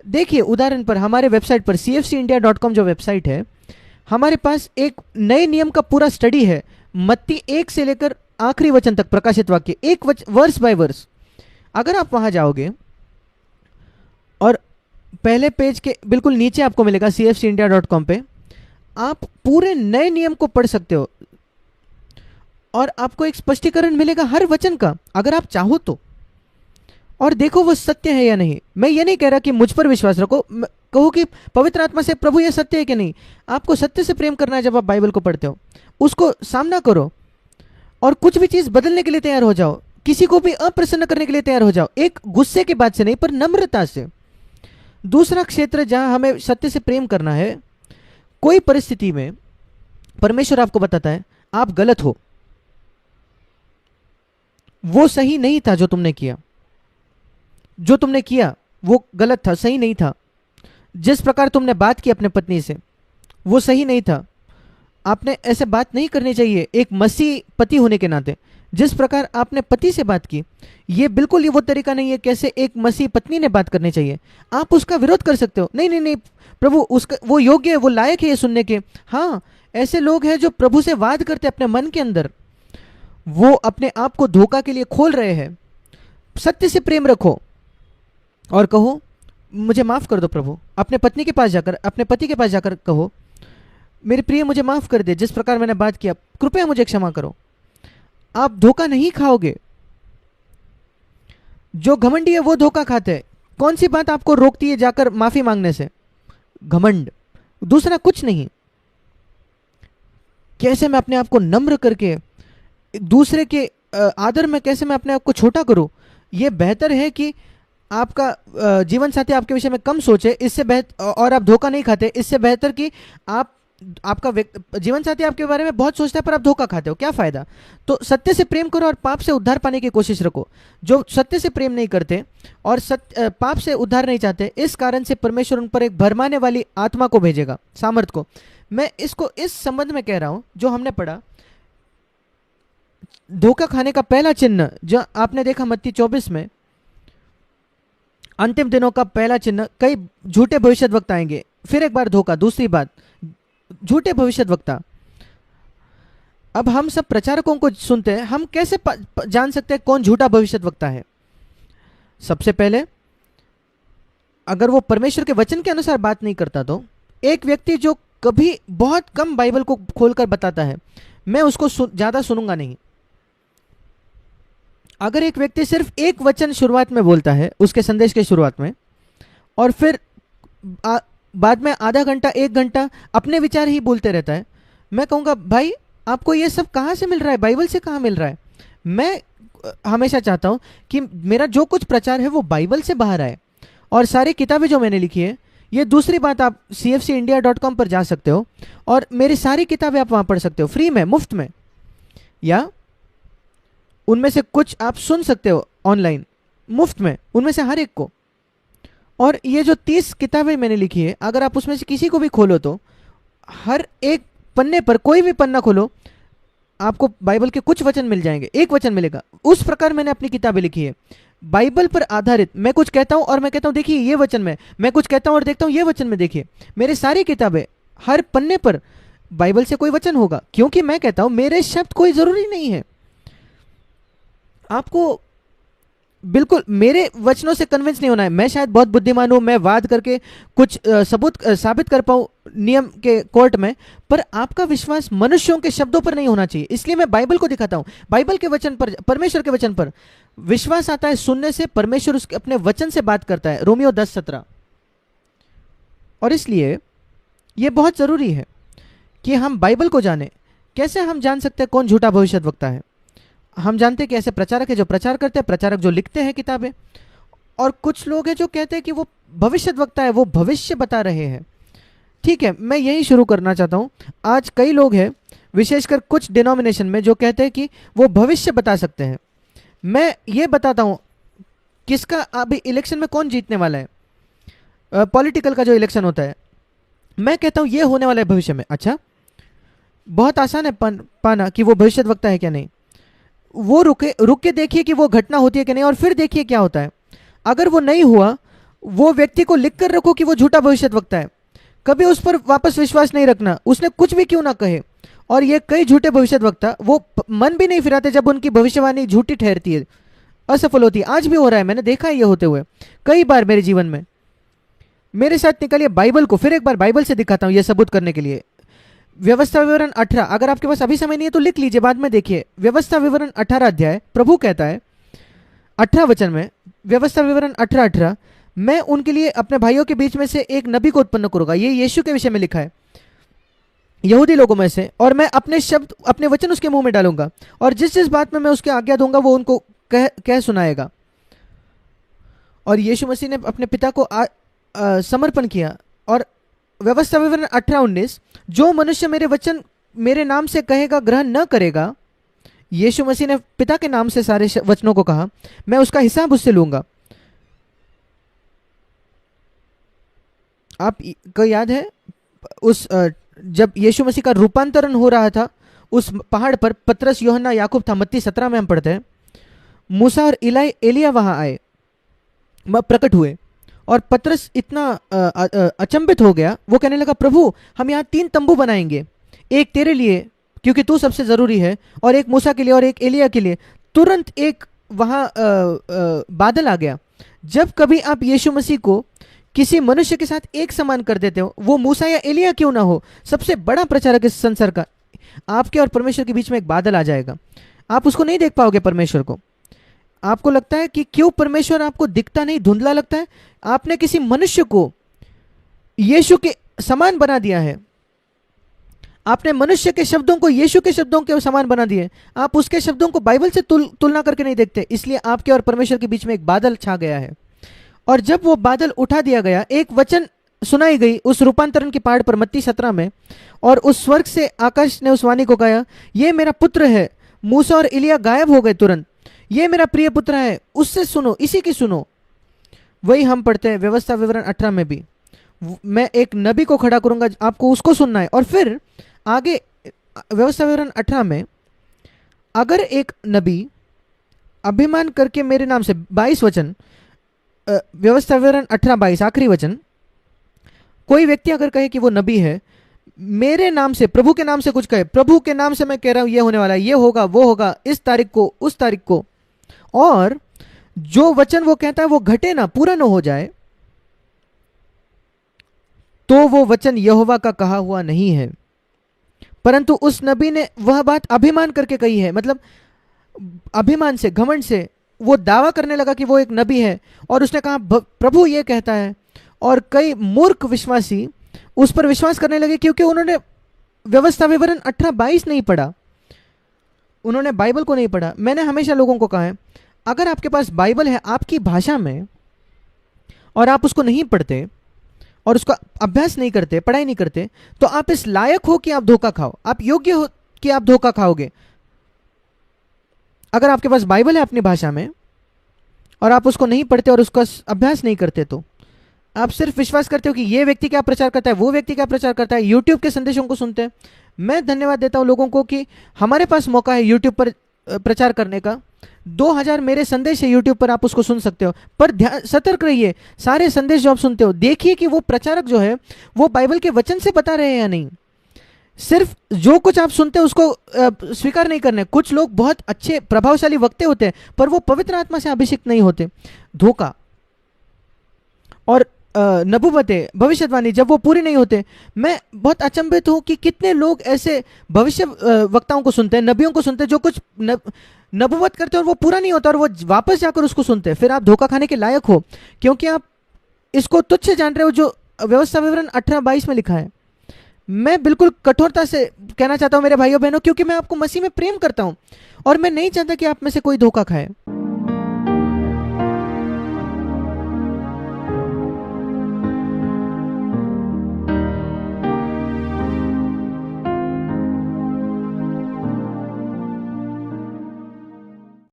देखिए उदाहरण पर हमारे वेबसाइट पर cfcindia.com जो वेबसाइट है, हमारे पास एक नए नियम का पूरा स्टडी है, मत्ती 1 से लेकर आखिरी वचन तक प्रकाशित वाक्य, एक वर्स बाय वर्स। अगर आप वहां जाओगे और पहले पेज के बिल्कुल नीचे आपको मिलेगा cfcindia.com पे, आप पूरे नए नियम को पढ़ सकते हो और आपको एक स्पष्टीकरण मिलेगा हर वचन का, अगर आप चाहो तो। और देखो वो सत्य है या नहीं। मैं ये नहीं कह रहा कि मुझ पर विश्वास रखो, कहो कि पवित्र आत्मा से प्रभु ये सत्य है कि नहीं। आपको सत्य से प्रेम करना है। जब आप बाइबल को पढ़ते हो उसको सामना करो और कुछ भी चीज बदलने के लिए तैयार हो जाओ, किसी को भी अप्रसन्न करने के लिए तैयार हो जाओ, एक गुस्से की बात से नहीं पर नम्रता से। दूसरा क्षेत्र जहां हमें सत्य से प्रेम करना है, कोई परिस्थिति में परमेश्वर आपको बताता है आप गलत हो, वो सही नहीं था जो तुमने किया, जो तुमने किया वो गलत था, सही नहीं था। जिस प्रकार तुमने बात की अपने पत्नी से वो सही नहीं था, आपने ऐसे बात नहीं करनी चाहिए एक मसीह पति होने के नाते। जिस प्रकार आपने पति से बात की, ये बिल्कुल ये वो तरीका नहीं है कैसे एक मसीह पत्नी ने बात करनी चाहिए। आप उसका विरोध कर सकते हो, नहीं नहीं नहीं प्रभु उसका वो योग्य है, वो लायक है ये सुनने के। हाँ, ऐसे लोग हैं जो प्रभु से वाद करते अपने मन के अंदर, वो अपने आप को धोखा के लिए खोल रहे हैं। सत्य से प्रेम रखो और कहो मुझे माफ कर दो प्रभु। अपने पत्नी के पास जाकर, अपने पति के पास जाकर कहो मेरे प्रिय मुझे माफ कर दे, जिस प्रकार मैंने बात किया कृपया मुझे क्षमा करो। आप धोखा नहीं खाओगे। जो घमंडी है वो धोखा खाते हैं। कौन सी बात आपको रोकती है जाकर माफी मांगने से? घमंड, दूसरा कुछ नहीं। कैसे मैं अपने आप को नम्र करके दूसरे के आदर में कैसे मैं अपने आप को छोटा करूं, यह बेहतर है कि आपका जीवन साथी आपके विषय में कम सोचे, इससे बेहतर, और आप धोखा नहीं खाते, इससे बेहतर कि आपका जीवन साथी आपके बारे में बहुत सोचता है पर आप धोखा खाते हो, क्या फायदा। तो सत्य से प्रेम करो और पाप से उद्धार पाने की कोशिश रखो। जो सत्य से प्रेम नहीं करते और पाप से उद्धार नहीं चाहते, इस कारण से परमेश्वर उन पर एक भरमाने वाली आत्मा को भेजेगा, सामर्थ को। मैं इसको इस संबंध में कह रहा हूं जो हमने पढ़ा, धोखा खाने का पहला चिन्ह जो आपने देखा मत्ती 24 में, अंतिम दिनों का पहला चिन्ह, कई झूठे भविष्यद्वक्ता आएंगे। फिर एक बार धोखा, दूसरी बात झूठे भविष्यद्वक्ता। अब हम सब प्रचारकों को सुनते हैं, हम कैसे जान सकते हैं कौन झूठा भविष्यद्वक्ता है? सबसे पहले अगर वो परमेश्वर के वचन के अनुसार बात नहीं करता, तो एक व्यक्ति जो कभी बहुत कम बाइबल को खोलकर बताता है, मैं उसको ज्यादा सुनूंगा नहीं। अगर एक व्यक्ति सिर्फ एक वचन शुरुआत में बोलता है उसके संदेश के शुरुआत में, और फिर बाद में आधा घंटा एक घंटा अपने विचार ही बोलते रहता है, मैं कहूँगा भाई आपको ये सब कहाँ से मिल रहा है, बाइबल से कहाँ मिल रहा है? मैं हमेशा चाहता हूँ कि मेरा जो कुछ प्रचार है वो बाइबल से बाहर आए। और सारी किताबें जो मैंने लिखी है, ये दूसरी बात, आप cfcindia.com पर जा सकते हो और मेरी सारी किताबें आप वहाँ पढ़ सकते हो फ्री में, मुफ्त में, या उनमें से कुछ आप सुन सकते हो ऑनलाइन मुफ्त में, उनमें से हर एक को। और ये जो 30 किताबें मैंने लिखी है, अगर आप उसमें से किसी को भी खोलो तो हर एक पन्ने पर, कोई भी पन्ना खोलो, आपको बाइबल के कुछ वचन मिल जाएंगे, एक वचन मिलेगा। उस प्रकार मैंने अपनी किताबें लिखी है, बाइबल पर आधारित। मैं कुछ कहता हूं और मैं कहता हूं देखिए ये वचन में, मैं कुछ कहता हूं और देखता हूं ये वचन में देखिए। मेरी सारी किताबें, हर पन्ने पर बाइबल से कोई वचन होगा, क्योंकि मैं कहता हूं मेरे शब्द कोई जरूरी नहीं है। आपको बिल्कुल मेरे वचनों से कन्विंस नहीं होना है। मैं शायद बहुत बुद्धिमान हूं, मैं वाद करके कुछ सबूत साबित कर पाऊं नियम के कोर्ट में, पर आपका विश्वास मनुष्यों के शब्दों पर नहीं होना चाहिए। इसलिए मैं बाइबल को दिखाता हूं, बाइबल के वचन पर, परमेश्वर के वचन पर विश्वास आता है सुनने से। परमेश्वर उसके अपने वचन से बात करता है, रोमियो 10:17। और इसलिए यह बहुत जरूरी है कि हम बाइबल को जाने। कैसे हम जान सकते हैं कौन झूठा भविष्यद्वक्ता है? हम जानते हैं कि ऐसे प्रचारक है जो प्रचार करते हैं, प्रचारक जो लिखते हैं किताबें, और कुछ लोग हैं जो कहते हैं कि वो भविष्यद्वक्ता है, वो भविष्य बता रहे हैं। ठीक है, मैं यही शुरू करना चाहता हूं। आज कई लोग हैं, विशेषकर कुछ डिनोमिनेशन में, जो कहते हैं कि वो भविष्य बता सकते हैं। मैं ये बताता हूं किसका अभी इलेक्शन में कौन जीतने वाला है, पॉलिटिकल का जो इलेक्शन होता है, मैं कहता हूं ये होने वाला है भविष्य में। अच्छा, बहुत आसान है पाना कि वो भविष्यद्वक्ता है क्या नहीं। वो रुक के देखिए कि वो घटना होती है कि नहीं, और फिर देखिए क्या होता है। अगर वो नहीं हुआ, वो व्यक्ति को लिख कर रखो कि वो झूठा भविष्यद्वक्ता है, कभी उस पर वापस विश्वास नहीं रखना, उसने कुछ भी क्यों ना कहे। और ये कई झूठे भविष्यद्वक्ता वो मन भी नहीं फिराते जब उनकी भविष्यवाणी झूठी ठहरती है, असफल होती है। आज भी हो रहा है, मैंने देखा है ये होते हुए कई बार मेरे जीवन में। मेरे साथ निकलिए बाइबल को, फिर एक बार बाइबल से दिखाता हूं ये सबूत करने के लिए। व्यवस्था विवरण 18, अगर आपके पास अभी समय नहीं है तो लिख लीजिए, बाद में देखिए। व्यवस्था विवरण 18 अध्याय, प्रभु कहता है 18 वचन में, व्यवस्था विवरण 18:18, मैं उनके लिए अपने भाइयों के बीच में से एक नबी को उत्पन्न करूंगा। ये यीशु के विषय में लिखा है, यहूदी लोगों में से, और मैं अपने शब्द अपने वचन उसके मुंह में डालूंगा, और जिस जिस बात में मैं उसके आज्ञा दूंगा वो उनको कह सुनाएगा। और यीशु मसीह ने अपने पिता को समर्पण किया। और व्यवस्था विवरण 18:19, जो मनुष्य मेरे वचन मेरे नाम से कहेगा ग्रहण न करेगा, यीशु मसीह ने पिता के नाम से सारे वचनों को कहा, मैं उसका हिसाब उससे लूंगा। आप को याद है उस जब यीशु मसीह का रूपांतरण हो रहा था उस पहाड़ पर, पतरस, यूहन्ना, याकूब था, मत्ती 17 में हम पढ़ते हैं, मूसा और एलिया वहां आए, प्रकट हुए, और पतरस इतना अचंभित हो गया, वो कहने लगा, प्रभु हम यहाँ 3 तंबू बनाएंगे, एक तेरे लिए क्योंकि तू सबसे जरूरी है, और एक मूसा के लिए और एक एलिया के लिए। तुरंत एक वहां बादल आ गया। जब कभी आप यीशु मसीह को किसी मनुष्य के साथ एक समान कर देते हो, वो मूसा या एलिया क्यों ना हो, सबसे बड़ा प्रचारक इस संसार का, आपके और परमेश्वर के बीच में एक बादल आ जाएगा। आप उसको नहीं देख पाओगे परमेश्वर को। आपको लगता है कि क्यों परमेश्वर आपको दिखता नहीं, धुंधला लगता है? आपने किसी मनुष्य को यीशु के समान बना दिया है। आपने मनुष्य के शब्दों को यीशु के शब्दों के समान बना दिए। आप उसके शब्दों को बाइबल से तुलना करके नहीं देखते, इसलिए आपके और परमेश्वर के बीच में एक बादल छा गया है। और जब वो बादल उठा दिया गया, एक वचन सुनाई गई उस रूपांतरण के पहाड़ पर, मत्ती 17 में, और उस स्वर्ग से आकाश ने उस वाणी को कहा, ये मेरा पुत्र है। मूसा और एलिया गायब हो गए तुरंत। ये मेरा प्रिय पुत्र है, उससे सुनो, इसी की सुनो। वही हम पढ़ते हैं व्यवस्था विवरण 18 में भी, मैं एक नबी को खड़ा करूंगा, आपको उसको सुनना है। और फिर आगे व्यवस्था विवरण 18 में, अगर एक नबी अभिमान करके मेरे नाम से, 22 वचन, व्यवस्था विवरण 18:22 आखिरी वचन, कोई व्यक्ति अगर कहे कि वो नबी है, मेरे नाम से, प्रभु के नाम से कुछ कहे, प्रभु के नाम से मैं कह रहा हूं ये होने वाला है, ये होगा, वो होगा, इस तारीख को, उस तारीख को, और जो वचन वो कहता है वो घटे ना, पूरा ना हो जाए, तो वो वचन यहोवा का कहा हुआ नहीं है। परंतु उस नबी ने वह बात अभिमान करके कही है, मतलब अभिमान से, घमंड से वो दावा करने लगा कि वो एक नबी है, और उसने कहा प्रभु ये कहता है। और कई मूर्ख विश्वासी उस पर विश्वास करने लगे, क्योंकि उन्होंने व्यवस्था विवरण 18:22 नहीं पढ़ा, उन्होंने बाइबल को नहीं पढ़ा। मैंने हमेशा लोगों को कहा है, अगर आपके पास बाइबल है आपकी भाषा में, और आप उसको नहीं पढ़ते और उसका अभ्यास नहीं करते, पढ़ाई नहीं करते, तो आप इस लायक हो कि आप धोखा खाओ, आप योग्य हो कि आप धोखा खाओगे। अगर आपके पास बाइबल है अपनी भाषा में और आप उसको नहीं पढ़ते और उसका अभ्यास नहीं करते, तो आप सिर्फ विश्वास करते हो कि ये व्यक्ति क्या प्रचार करता है, वो व्यक्ति क्या प्रचार करता है, यूट्यूब के संदेशों को सुनते हैं। मैं धन्यवाद देता हूं लोगों को कि हमारे पास मौका है यूट्यूब पर प्रचार करने का। 2000 मेरे संदेश है यूट्यूब पर, आप उसको सुन सकते हो। पर ध्यान, सतर्क रहिए, सारे संदेश जो आप सुनते हो देखिए कि वो प्रचारक जो है वो बाइबल के वचन से बता रहे हैं या नहीं। सिर्फ जो कुछ आप सुनते हो उसको स्वीकार नहीं करना है। कुछ लोग बहुत अच्छे प्रभावशाली वक्ते होते हैं पर वो पवित्र आत्मा से अभिषिक्त नहीं होते। धोखा और नबुवतें, भविष्यवाणी जब वो पूरी नहीं होते, मैं बहुत अचंभित हूं कि कितने लोग ऐसे भविष्य वक्ताओं को सुनते हैं, नबियों को सुनते हैं जो कुछ नबुवत करते हैं और वो पूरा नहीं होता और वो वापस जाकर उसको सुनते हैं। फिर आप धोखा खाने के लायक हो, क्योंकि आप इसको तुच्छ जान रहे हो जो व्यवस्था विवरण 18:22 में लिखा है। मैं बिल्कुल कठोरता से कहना चाहता हूं मेरे भाइयों बहनों, क्योंकि मैं आपको मसीह में प्रेम करता हूं और मैं नहीं चाहता कि आप में से कोई धोखा खाए।